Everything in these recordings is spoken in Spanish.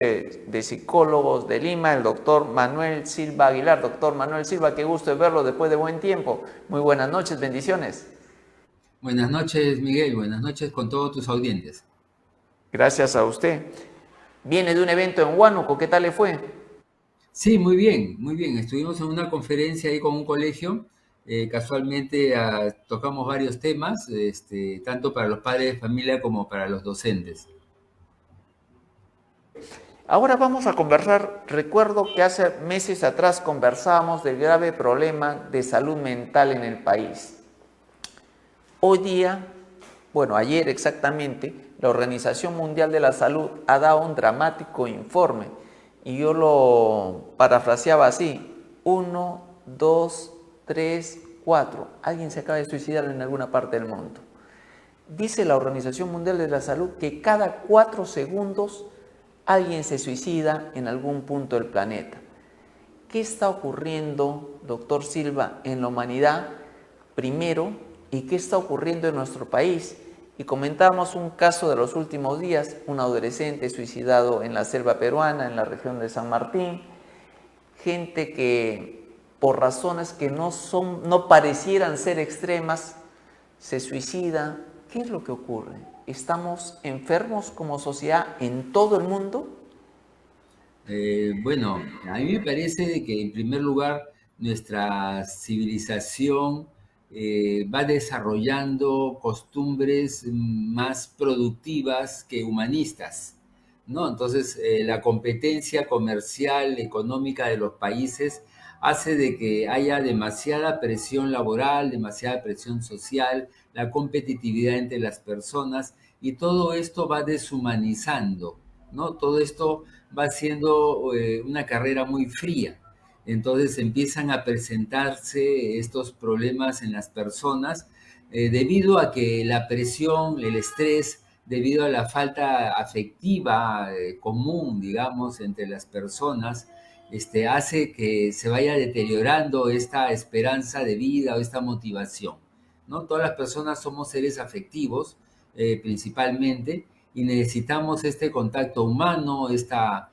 de Psicólogos de Lima, el doctor Manuel Silva Aguilar. Doctor Manuel Silva, qué gusto de verlo después de buen tiempo. Muy buenas noches, bendiciones. Buenas noches, Miguel. Buenas noches con todos tus audientes. Gracias a usted. Viene de un evento en Huánuco, ¿qué tal le fue? Sí, muy bien, muy bien. Estuvimos en una conferencia ahí con un colegio. Casualmente tocamos varios temas, tanto para los padres de familia como para los docentes. Ahora vamos a conversar. Recuerdo que hace meses atrás conversábamos del grave problema de salud mental en el país. Hoy día, bueno, ayer exactamente, la Organización Mundial de la Salud ha dado un dramático informe y yo lo parafraseaba así: uno, dos, tres, cuatro. Alguien se acaba de suicidar en alguna parte del mundo. Dice la Organización Mundial de la Salud que cada 4 segundos alguien se suicida en algún punto del planeta. ¿Qué está ocurriendo, doctor Silva, en la humanidad primero y qué está ocurriendo en nuestro país? Y comentamos un caso de los últimos días, un adolescente suicidado en la selva peruana, en la región de San Martín, gente que por razones que no parecieran ser extremas, se suicida. ¿Qué es lo que ocurre? ¿Estamos enfermos como sociedad en todo el mundo? Bueno, a mí me parece de que en primer lugar nuestra civilización va desarrollando costumbres más productivas que humanistas, ¿no? Entonces, la competencia comercial, económica de los países hace de que haya demasiada presión laboral, demasiada presión social, la competitividad entre las personas y todo esto va deshumanizando, ¿no? Todo esto va siendo una carrera muy fría. Entonces empiezan a presentarse estos problemas en las personas debido a que la presión, el estrés, debido a la falta afectiva común, digamos, entre las personas, hace que se vaya deteriorando esta esperanza de vida o esta motivación, ¿no? Todas las personas somos seres afectivos, principalmente, y necesitamos este contacto humano, esta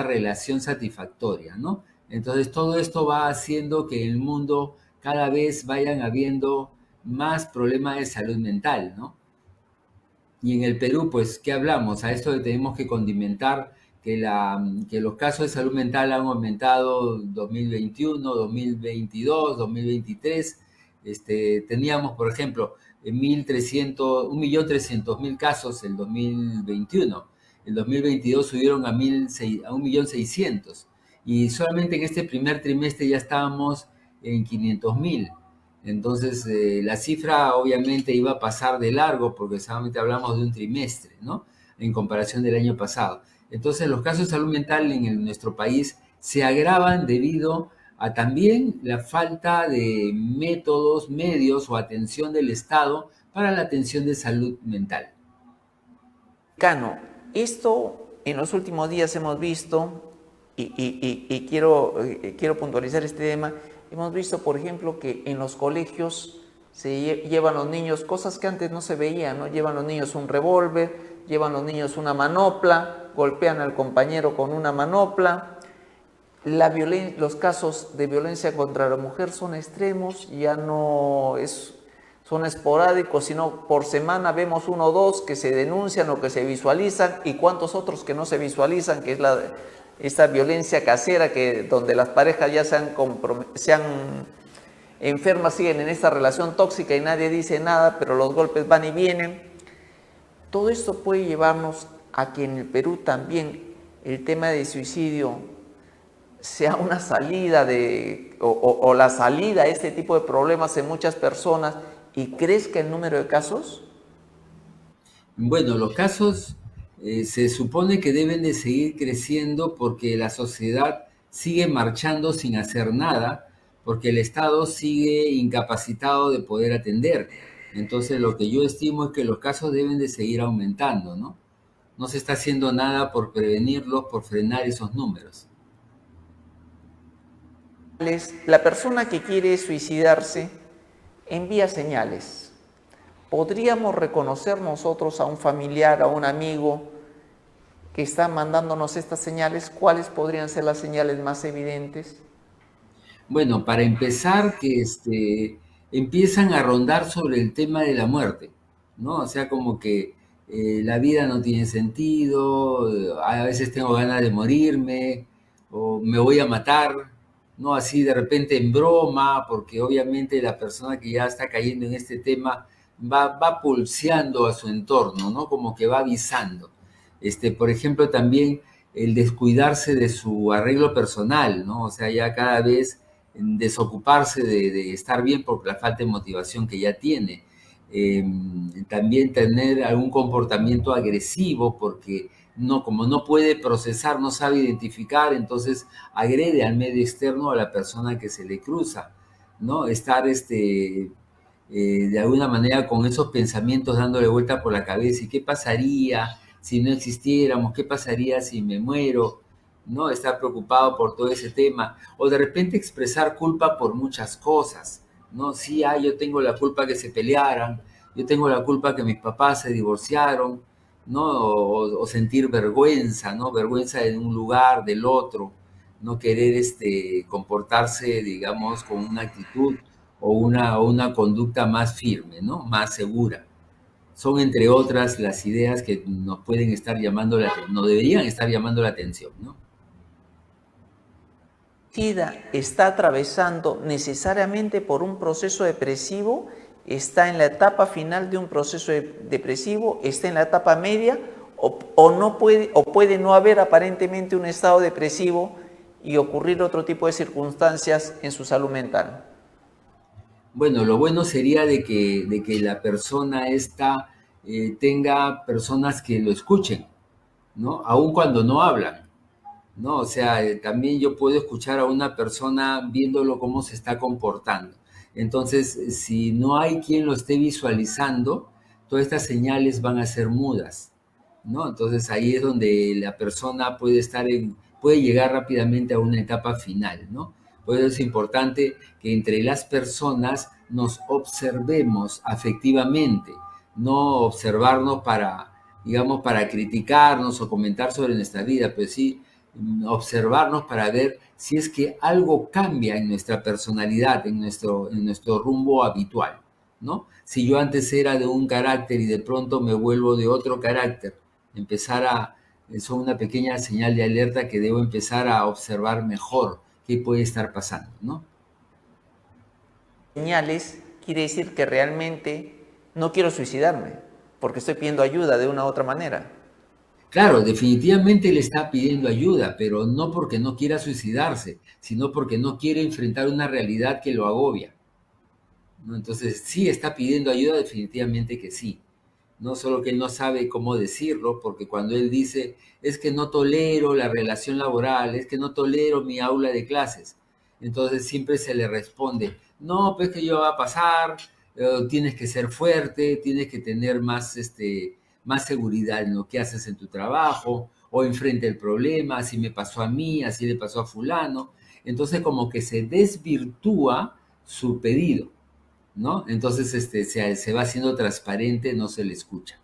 relación satisfactoria, ¿no? Entonces todo esto va haciendo que en el mundo cada vez vayan habiendo más problemas de salud mental, ¿no? Y en el Perú, pues, ¿qué hablamos? A esto le tenemos que condimentar que los casos de salud mental han aumentado 2021, 2022, 2023. Teníamos, por ejemplo, 1.300.000 casos en 2021. El 2022 subieron a 1.600.000. Y solamente en este primer trimestre ya estábamos en 500.000. Entonces, la cifra obviamente iba a pasar de largo porque solamente hablamos de un trimestre, ¿no? En comparación del año pasado. Entonces, los casos de salud mental nuestro país se agravan debido a también la falta de métodos, medios o atención del Estado para la atención de salud mental. Cano, esto en los últimos días hemos visto, y quiero puntualizar este tema, hemos visto, por ejemplo, que en los colegios se llevan los niños cosas que antes no se veían, ¿no? Llevan los niños un revólver, llevan los niños una manopla, golpean al compañero con una manopla. Los casos de violencia contra la mujer son extremos, ya no son esporádicos, sino por semana vemos uno o dos que se denuncian o que se visualizan, y cuántos otros que no se visualizan, que es esta violencia casera, donde las parejas ya se han enfermas, siguen en esta relación tóxica y nadie dice nada, pero los golpes van y vienen. Todo esto puede llevarnos a que en el Perú también el tema de suicidio sea una salida o la salida a este tipo de problemas en muchas personas, y crezca el número de casos. Bueno, los casos se supone que deben de seguir creciendo porque la sociedad sigue marchando sin hacer nada, porque el Estado sigue incapacitado de poder atender. Entonces, lo que yo estimo es que los casos deben de seguir aumentando, ¿no? No se está haciendo nada por prevenirlos, por frenar esos números. La persona que quiere suicidarse envía señales. ¿Podríamos reconocer nosotros a un familiar, a un amigo que está mandándonos estas señales? ¿Cuáles podrían ser las señales más evidentes? Bueno, para empezar, que empiezan a rondar sobre el tema de la muerte, ¿no? O sea, como que la vida no tiene sentido, a veces tengo ganas de morirme, o me voy a matar, ¿no? Así de repente en broma, porque obviamente la persona que ya está cayendo en este tema va pulseando a su entorno, ¿no? Como que va avisando. Por ejemplo, también el descuidarse de su arreglo personal, ¿no? O sea, ya cada vez desocuparse de estar bien por la falta de motivación que ya tiene. También tener algún comportamiento agresivo porque no, como no puede procesar, no sabe identificar, entonces agrede al medio externo a la persona que se le cruza, ¿no? Estar de alguna manera con esos pensamientos dándole vuelta por la cabeza. ¿Y qué pasaría si no existiéramos? ¿Qué pasaría si me muero? ¿No? Estar preocupado por todo ese tema. O de repente expresar culpa por muchas cosas, ¿no? Sí, yo tengo la culpa que se pelearan, yo tengo la culpa que mis papás se divorciaron, ¿no? O sentir vergüenza, ¿no? Vergüenza de un lugar, del otro, no querer comportarse, digamos, con una actitud o una conducta más firme, ¿no? Más segura. Son, entre otras, las ideas que nos pueden estar llamando nos deberían estar llamando la atención, ¿no? SIDA está atravesando necesariamente por un proceso depresivo, está en la etapa final de un proceso depresivo, está en la etapa media o no puede, o puede no haber aparentemente un estado depresivo y ocurrir otro tipo de circunstancias en su salud mental. Bueno, lo bueno sería de que la persona esta tenga personas que lo escuchen, ¿no? Aun cuando no hablan, ¿no? O sea, también yo puedo escuchar a una persona viéndolo cómo se está comportando. Entonces, si no hay quien lo esté visualizando, todas estas señales van a ser mudas, ¿no? Entonces ahí es donde la persona puede llegar rápidamente a una etapa final, ¿no? Por eso es importante que entre las personas nos observemos afectivamente, no observarnos para, digamos, para criticarnos o comentar sobre nuestra vida, pero sí observarnos para ver si es que algo cambia en nuestra personalidad, en nuestro rumbo habitual, ¿no? Si yo antes era de un carácter y de pronto me vuelvo de otro carácter, son una pequeña señal de alerta que debo empezar a observar mejor qué puede estar pasando, ¿no? Señales quiere decir que realmente no quiero suicidarme porque estoy pidiendo ayuda de una u otra manera. Claro, definitivamente le está pidiendo ayuda, pero no porque no quiera suicidarse, sino porque no quiere enfrentar una realidad que lo agobia, ¿no? Entonces, sí está pidiendo ayuda, definitivamente que sí. No solo que él no sabe cómo decirlo, porque cuando él dice, es que no tolero la relación laboral, es que no tolero mi aula de clases, entonces siempre se le responde, no, pues que yo va a pasar, tienes que ser fuerte, tienes que tener más seguridad en lo que haces en tu trabajo, o enfrente el problema, así me pasó a mí, así le pasó a fulano. Entonces como que se desvirtúa su pedido, ¿no? Entonces se va haciendo transparente, no se le escucha.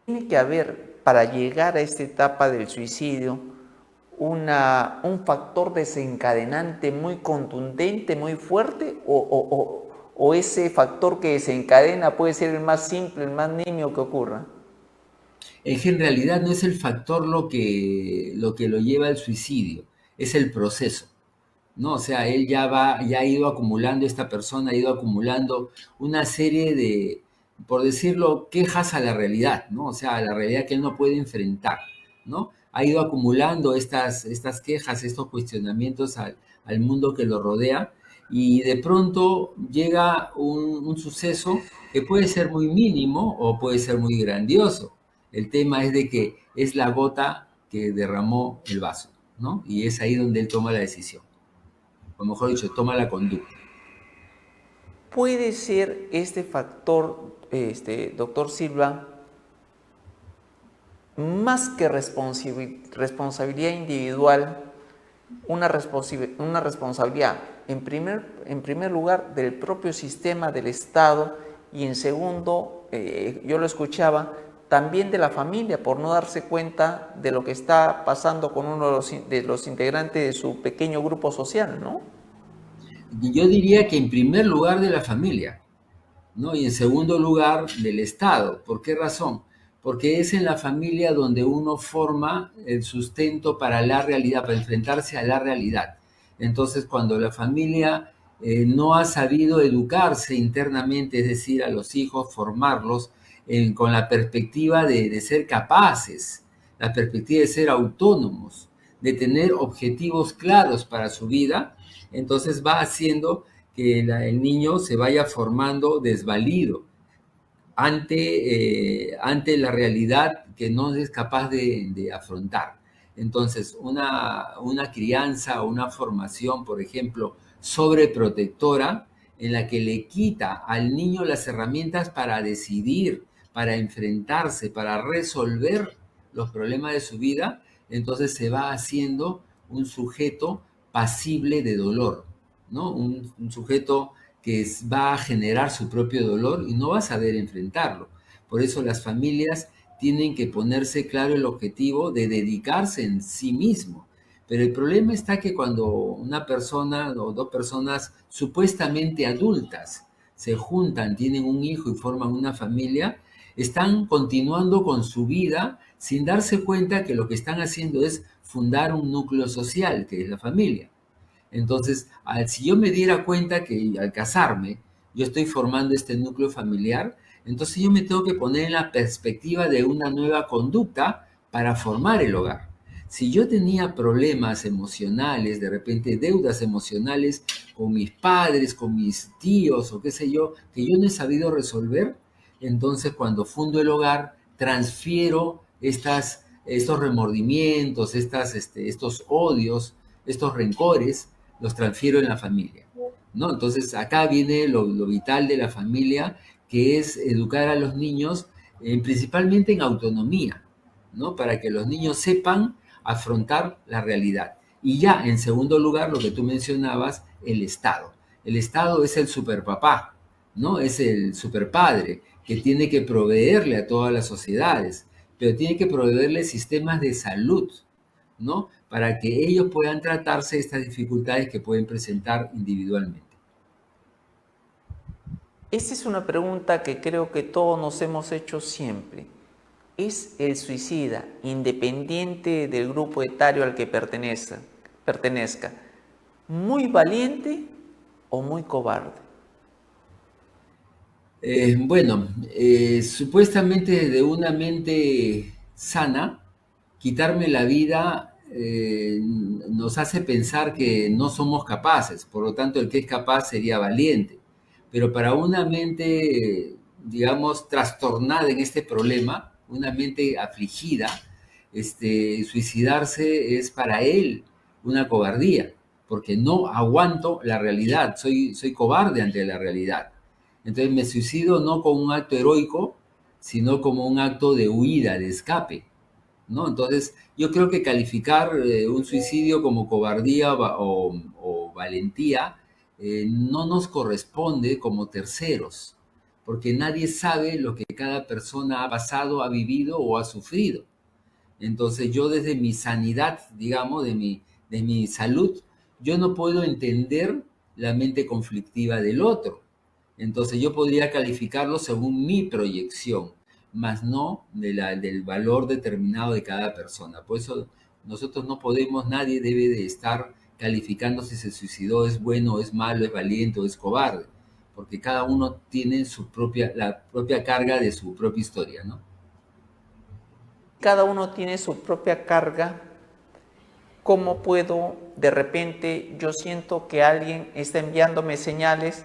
Tiene que haber, para llegar a esta etapa del suicidio, un factor desencadenante muy contundente, muy fuerte, o ese factor que desencadena puede ser el más simple, el más nimio que ocurra. Es que en realidad no es el factor lo que lo lleva al suicidio, es el proceso, ¿no? O sea, él ya ha ido acumulando, esta persona ha ido acumulando una serie de, por decirlo, quejas a la realidad, ¿no? O sea, a la realidad que él no puede enfrentar, ¿no? Ha ido acumulando estas quejas, estos cuestionamientos al mundo que lo rodea, y de pronto llega un suceso que puede ser muy mínimo o puede ser muy grandioso. El tema es de que es la gota que derramó el vaso, ¿no? Y es ahí donde él toma la decisión, o mejor dicho, toma la conducta. ¿Puede ser este factor, doctor Silva, más que responsabilidad individual, una responsabilidad en primer lugar del propio sistema del Estado y en segundo, yo lo escuchaba, también de la familia por no darse cuenta de lo que está pasando con uno de los integrantes de su pequeño grupo social, ¿no? Yo diría que en primer lugar de la familia, ¿no? Y en segundo lugar del Estado. ¿Por qué razón? Porque es en la familia donde uno forma el sustento para la realidad, para enfrentarse a la realidad. Entonces, cuando la familia no ha sabido educarse internamente, es decir, a los hijos, formarlos con la perspectiva de ser capaces, la perspectiva de ser autónomos, de tener objetivos claros para su vida, entonces va haciendo que el niño se vaya formando desvalido ante la realidad que no es capaz de afrontar. Entonces, una crianza o una formación, por ejemplo, sobreprotectora, en la que le quita al niño las herramientas para decidir, para enfrentarse, para resolver los problemas de su vida, entonces se va haciendo un sujeto pasible de dolor, ¿no? Un sujeto que va a generar su propio dolor y no va a saber enfrentarlo. Por eso las familias tienen que ponerse claro el objetivo de dedicarse en sí mismo. Pero el problema está que cuando una persona o dos personas supuestamente adultas se juntan, tienen un hijo y forman una familia, están continuando con su vida sin darse cuenta que lo que están haciendo es fundar un núcleo social, que es la familia. Entonces, si yo me diera cuenta que al casarme yo estoy formando este núcleo familiar, entonces yo me tengo que poner en la perspectiva de una nueva conducta para formar el hogar. Si yo tenía problemas emocionales, de repente deudas emocionales con mis padres, con mis tíos o qué sé yo, que yo no he sabido resolver, entonces cuando fundo el hogar transfiero estos remordimientos, estos odios, estos rencores, los transfiero en la familia, ¿no? Entonces acá viene lo vital de la familia, que es educar a los niños principalmente en autonomía, ¿no? Para que los niños sepan afrontar la realidad. Y ya, en segundo lugar, lo que tú mencionabas, el Estado. El Estado es el superpapá, ¿no? Es el superpadre que tiene que proveerle a todas las sociedades, pero tiene que proveerle sistemas de salud, ¿no? Para que ellos puedan tratarse estas dificultades que pueden presentar individualmente. Esta es una pregunta que creo que todos nos hemos hecho siempre. ¿Es el suicida, independiente del grupo etario al que pertenezca, muy valiente o muy cobarde? Supuestamente de una mente sana, quitarme la vida nos hace pensar que no somos capaces, por lo tanto el que es capaz sería valiente. Pero para una mente, digamos, trastornada en este problema, una mente afligida, suicidarse es para él una cobardía, porque no aguanto la realidad, soy cobarde ante la realidad. Entonces me suicido no como un acto heroico, sino como un acto de huida, de escape, ¿no? Entonces yo creo que calificar un suicidio como cobardía o valentía no nos corresponde como terceros, porque nadie sabe lo que cada persona ha pasado, ha vivido o ha sufrido. Entonces yo desde mi sanidad, digamos, de mi salud, yo no puedo entender la mente conflictiva del otro. Entonces yo podría calificarlo según mi proyección, más no del valor determinado de cada persona. Por eso nosotros no podemos, nadie debe de estar calificando si se suicidó, es bueno, es malo, es valiente o es cobarde, porque cada uno tiene la propia carga de su propia historia, ¿no? Cada uno tiene su propia carga. ¿Cómo puedo, de repente, yo siento que alguien está enviándome señales,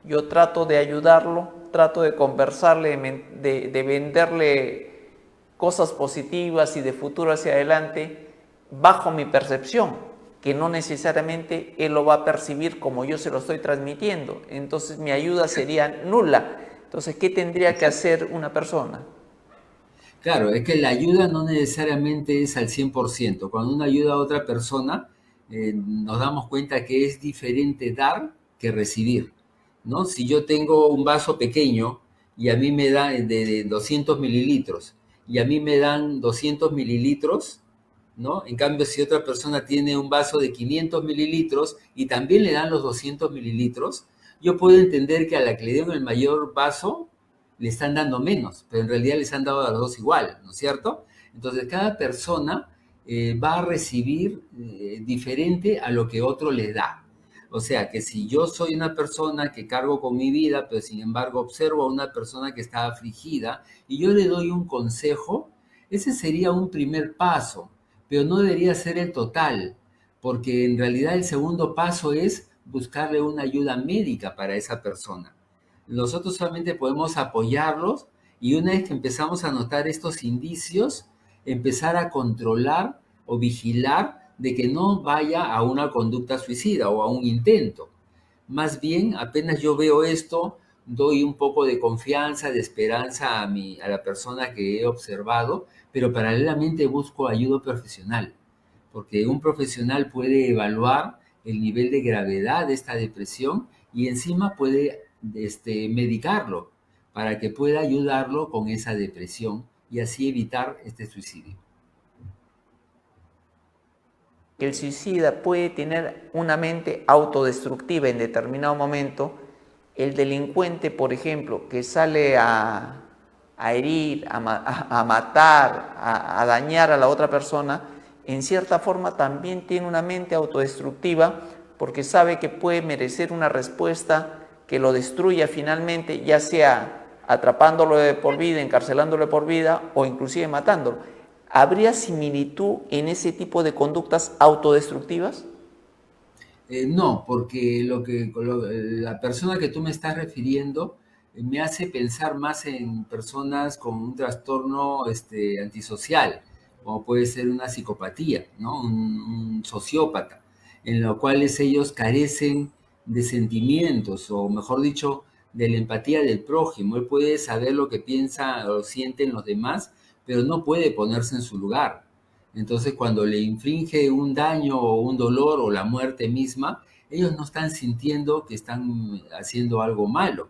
yo trato de ayudarlo, trato de conversarle, de venderle cosas positivas y de futuro hacia adelante, bajo mi percepción, que no necesariamente él lo va a percibir como yo se lo estoy transmitiendo? Entonces mi ayuda sería nula. Entonces, ¿qué tendría que hacer una persona? Claro, es que la ayuda no necesariamente es al 100%. Cuando uno ayuda a otra persona, nos damos cuenta que es diferente dar que recibir, ¿no? Si yo tengo un vaso pequeño y a mí me da de 200 mililitros y a mí me dan 200 mililitros, ¿no? En cambio, si otra persona tiene un vaso de 500 mililitros y también le dan los 200 mililitros, yo puedo entender que a la que le dieron el mayor vaso le están dando menos, pero en realidad les han dado a los dos igual, ¿no es cierto? Entonces, cada persona va a recibir diferente a lo que otro le da. O sea, que si yo soy una persona que cargo con mi vida, pero sin embargo observo a una persona que está afligida y yo le doy un consejo, ese sería un primer paso, pero no debería ser el total, porque en realidad el segundo paso es buscarle una ayuda médica para esa persona. Nosotros solamente podemos apoyarlos y una vez que empezamos a notar estos indicios, empezar a controlar o vigilar de que no vaya a una conducta suicida o a un intento. Más bien, apenas yo veo esto, doy un poco de confianza, de esperanza a la persona que he observado, pero paralelamente busco ayuda profesional, porque un profesional puede evaluar el nivel de gravedad de esta depresión y encima puede medicarlo para que pueda ayudarlo con esa depresión y así evitar este suicidio. Que el suicida puede tener una mente autodestructiva en determinado momento. El delincuente, por ejemplo, que sale a herir, a matar, a dañar a la otra persona, en cierta forma también tiene una mente autodestructiva porque sabe que puede merecer una respuesta que lo destruya finalmente, ya sea atrapándolo de por vida, encarcelándolo de por vida o inclusive matándolo. ¿Habría similitud en ese tipo de conductas autodestructivas? No, porque la persona que tú me estás refiriendo me hace pensar más en personas con un trastorno antisocial, como puede ser una psicopatía, ¿no? Un sociópata, en los cuales ellos carecen de sentimientos, o mejor dicho, de la empatía del prójimo. Él puede saber lo que piensa o sienten los demás, pero no puede ponerse en su lugar. Entonces, cuando le inflige un daño o un dolor o la muerte misma, ellos no están sintiendo que están haciendo algo malo,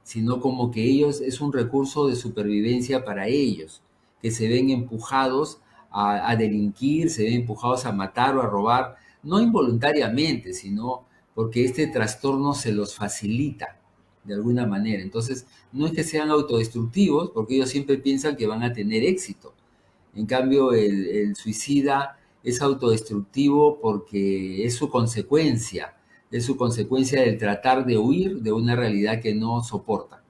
sino como que ellos es un recurso de supervivencia para ellos, que se ven empujados a delinquir, se ven empujados a matar o a robar, no involuntariamente, sino porque este trastorno se los facilita de alguna manera. Entonces, no es que sean autodestructivos, porque ellos siempre piensan que van a tener éxito. En cambio, el suicida es autodestructivo porque es su consecuencia del tratar de huir de una realidad que no soporta.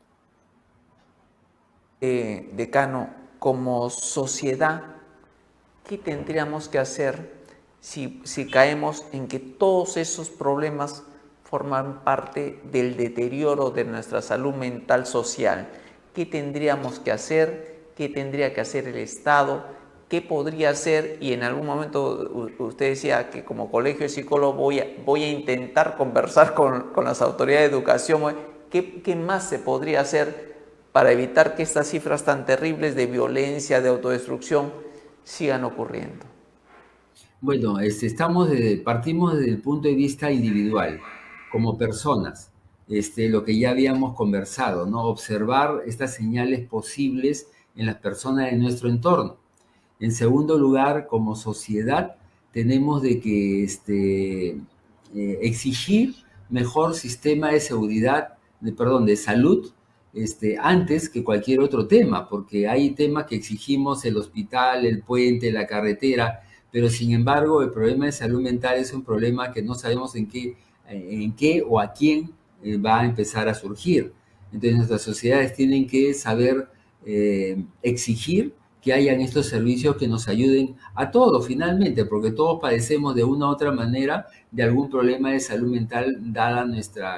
Decano, como sociedad, ¿qué tendríamos que hacer si caemos en que todos esos problemas forman parte del deterioro de nuestra salud mental social? ¿Qué tendríamos que hacer? ¿Qué tendría que hacer el Estado? ¿Qué podría hacer? Y en algún momento usted decía que como colegio de psicólogos voy a intentar conversar con las autoridades de educación. ¿Qué más se podría hacer para evitar que estas cifras tan terribles de violencia, de autodestrucción, sigan ocurriendo? Bueno, partimos desde el punto de vista individual, como personas, lo que ya habíamos conversado, ¿no? Observar estas señales posibles en las personas de nuestro entorno. En segundo lugar, como sociedad, tenemos de que exigir mejor sistema de seguridad, de salud, antes que cualquier otro tema, porque hay temas que exigimos, el hospital, el puente, la carretera, pero sin embargo el problema de salud mental es un problema que no sabemos en qué o a quién va a empezar a surgir. Entonces nuestras sociedades tienen que saber exigir que hayan estos servicios que nos ayuden a todos finalmente, porque todos padecemos de una u otra manera de algún problema de salud mental dada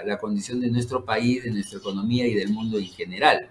la condición de nuestro país, de nuestra economía y del mundo en general.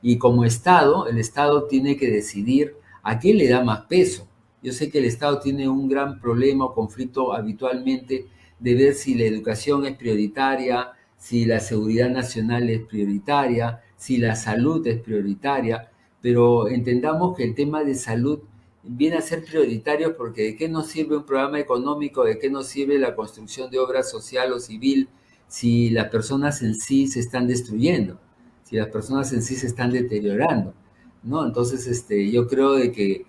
Y como Estado, el Estado tiene que decidir a qué le da más peso. Yo sé que el Estado tiene un gran problema o conflicto habitualmente de ver si la educación es prioritaria, si la seguridad nacional es prioritaria, si la salud es prioritaria, pero entendamos que el tema de salud viene a ser prioritario porque de qué nos sirve un programa económico, de qué nos sirve la construcción de obra social o civil si las personas en sí se están destruyendo, si las personas en sí se están deteriorando. ¿no? Entonces, yo creo de que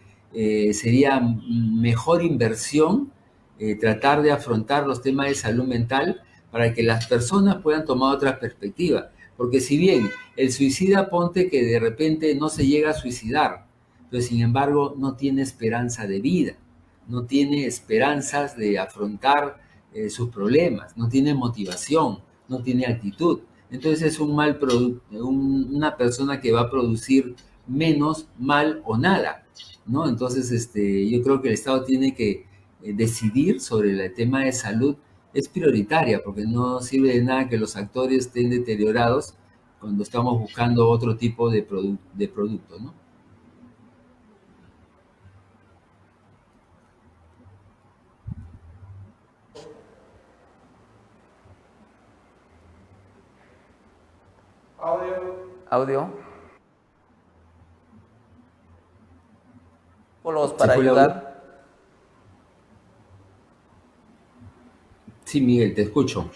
sería mejor inversión tratar de afrontar los temas de salud mental para que las personas puedan tomar otra perspectiva. Porque si bien el suicida ponte que de repente no se llega a suicidar, pero sin embargo no tiene esperanza de vida, no tiene esperanzas de afrontar sus problemas, no tiene motivación, no tiene actitud. Entonces es un mal una persona que va a producir menos, mal o nada, ¿no? Entonces yo creo que el Estado tiene que decidir sobre el tema de salud es prioritaria, porque no sirve de nada que los actores estén deteriorados cuando estamos buscando otro tipo de, de producto, ¿no? Audio. ¿Se Para fue el audio? ayudar. Sí, Miguel, te escucho.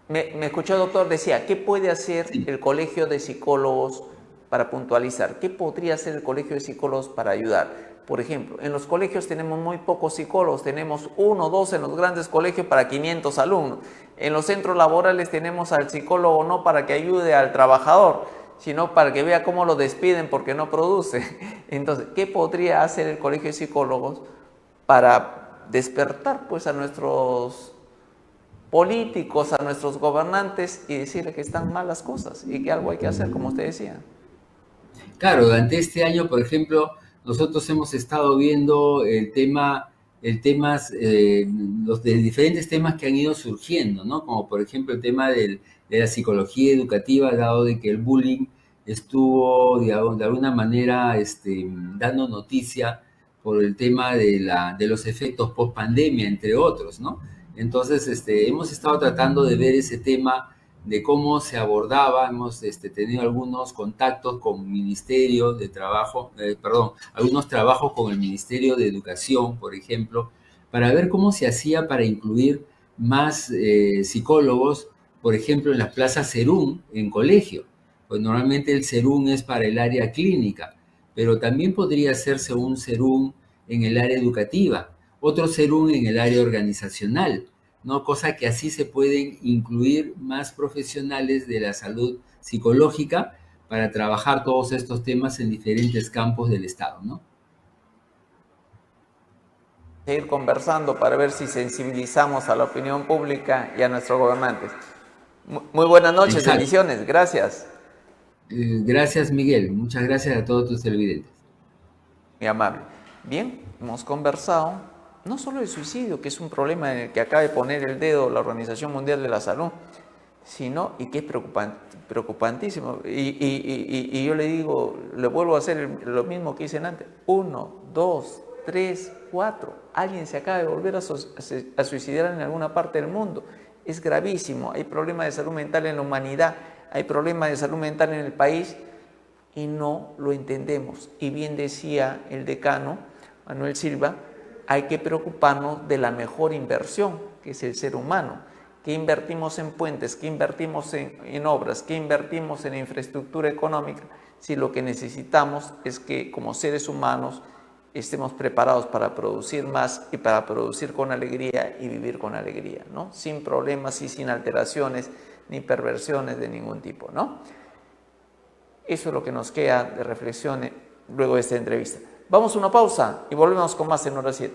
Me escuchó, doctor, decía, ¿qué puede hacer Sí, el colegio de psicólogos para puntualizar? ¿Qué podría hacer el colegio de psicólogos para ayudar? Por ejemplo, en los colegios tenemos muy pocos psicólogos, tenemos 1 o 2 en los grandes colegios para 500 alumnos. En los centros laborales tenemos al psicólogo no para que ayude al trabajador, sino para que vea cómo lo despiden porque no produce. Entonces, ¿qué podría hacer el colegio de psicólogos para despertar pues a nuestros políticos, a nuestros gobernantes y decirle que están mal las cosas y que algo hay que hacer, como usted decía? claro, durante este año, por ejemplo, nosotros hemos estado viendo el temas, los de diferentes temas que han ido surgiendo, ¿no? Como por ejemplo el tema de la psicología educativa, dado de que el bullying estuvo de alguna manera dando noticia por el tema de los efectos post pandemia, entre otros, ¿no? Entonces, hemos estado tratando de ver ese tema de cómo se abordaba. Hemos tenido algunos contactos con el Ministerio de Trabajo, perdón, algunos trabajos con el Ministerio de Educación, por ejemplo, para ver cómo se hacía para incluir más psicólogos, por ejemplo, en las plazas Serún, en colegio. Pues normalmente el Serún es para el área clínica, pero también podría hacerse un Serún en el área educativa, otro Serún en el área organizacional, ¿no? Cosa que así se pueden incluir más profesionales de la salud psicológica para trabajar todos estos temas en diferentes campos del Estado, ¿no? Seguir conversando para ver si sensibilizamos a la opinión pública y a nuestros gobernantes. Muy buenas noches, Exacto. bendiciones, gracias, Gracias, Miguel. Muchas gracias a todos tus televidentes. muy amable. Bien, hemos conversado no solo el suicidio, que es un problema en el que acaba de poner el dedo la Organización Mundial de la Salud, sino, y que es preocupantísimo, y yo le digo, le vuelvo a hacer lo mismo que hice antes, 1, 2, 3, 4, alguien se acaba de volver a suicidar en alguna parte del mundo, es gravísimo, hay problemas de salud mental en la humanidad, hay problemas de salud mental en el país y no lo entendemos. Y bien decía el decano, Manuel Silva, hay que preocuparnos de la mejor inversión, que es el ser humano. ¿Qué invertimos en puentes? ¿Qué invertimos en obras? ¿Qué invertimos en infraestructura económica? Si lo que necesitamos es que como seres humanos estemos preparados para producir más y para producir con alegría y vivir con alegría, ¿no? Sin problemas y sin alteraciones ni perversiones de ningún tipo, ¿no? Eso es lo que nos queda de reflexión luego de esta entrevista. Vamos a una pausa y volvemos con más en Hora 7.